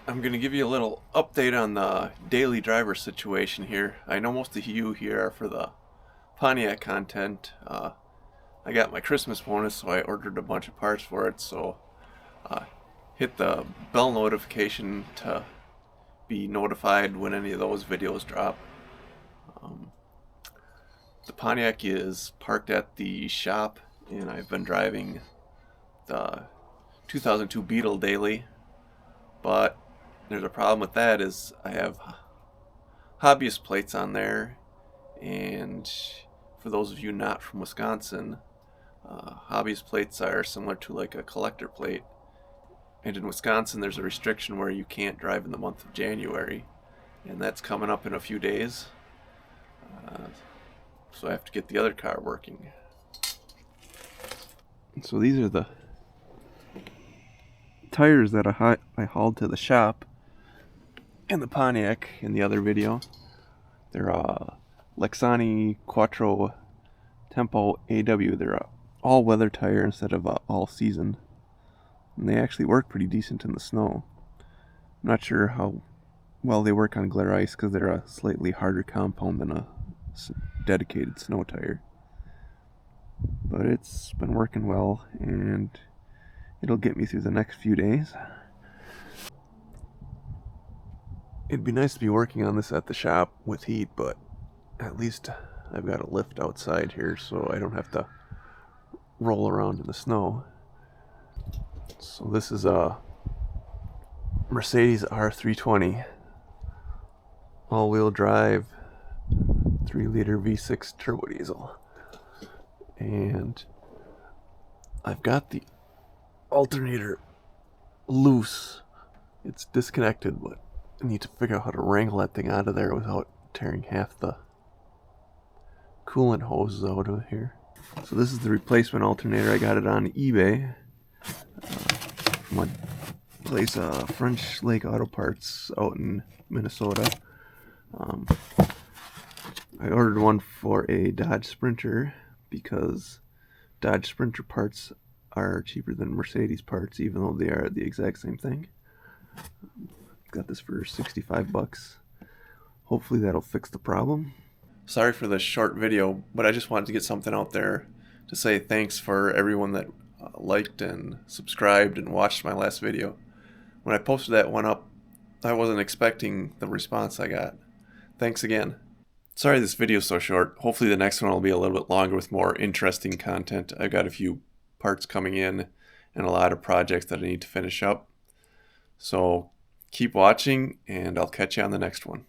I'm going to give you a little update on the daily driver situation here. I know most of you here are for the Pontiac content. I got my Christmas bonus, so I ordered a bunch of parts for it. So hit the bell notification to be notified when any of those videos drop. The Pontiac is parked at the shop, and I've been driving the 2002 Beetle daily. But there's a problem with that is I have Hobbyist plates on there, and for those of you not from Wisconsin, Hobbyist plates are similar to like a collector plate, and in Wisconsin there's a restriction where you can't drive in the month of January, and that's coming up in a few days, so I have to get the other car working. So these are the tires that I hauled to the shop in the Pontiac in the other video. They're Lexani Quattro Tempo AW. They're a all-weather tire instead of all-season, and they actually work pretty decent in the snow. I'm not sure how well they work on glare ice because they're a slightly harder compound than a dedicated snow tire, but it's been working well and it'll get me through the next few days. It'd be nice to be working on this at the shop with heat, but at least I've got a lift outside here so I don't have to roll around in the snow. So this is a Mercedes R320 all-wheel drive 3-liter V6 turbo diesel, and I've got the alternator loose. It's disconnected, but I need to figure out how to wrangle that thing out of there without tearing half the coolant hoses out of here. So this is the replacement alternator. I got it on eBay from a place, French Lake Auto Parts out in Minnesota. I ordered one for a Dodge Sprinter because Dodge Sprinter parts are cheaper than Mercedes parts, even though they are the exact same thing. Got this for 65 bucks. Hopefully that'll fix the problem. Sorry for this short video, but I just wanted to get something out there to say thanks for everyone that liked and subscribed and watched my last video. When I posted that one up, I wasn't expecting the response I got. Thanks again. Sorry this video's so short. Hopefully the next one will be a little bit longer with more interesting content. I've got a few parts coming in and a lot of projects that I need to finish up. So keep watching, and I'll catch you on the next one.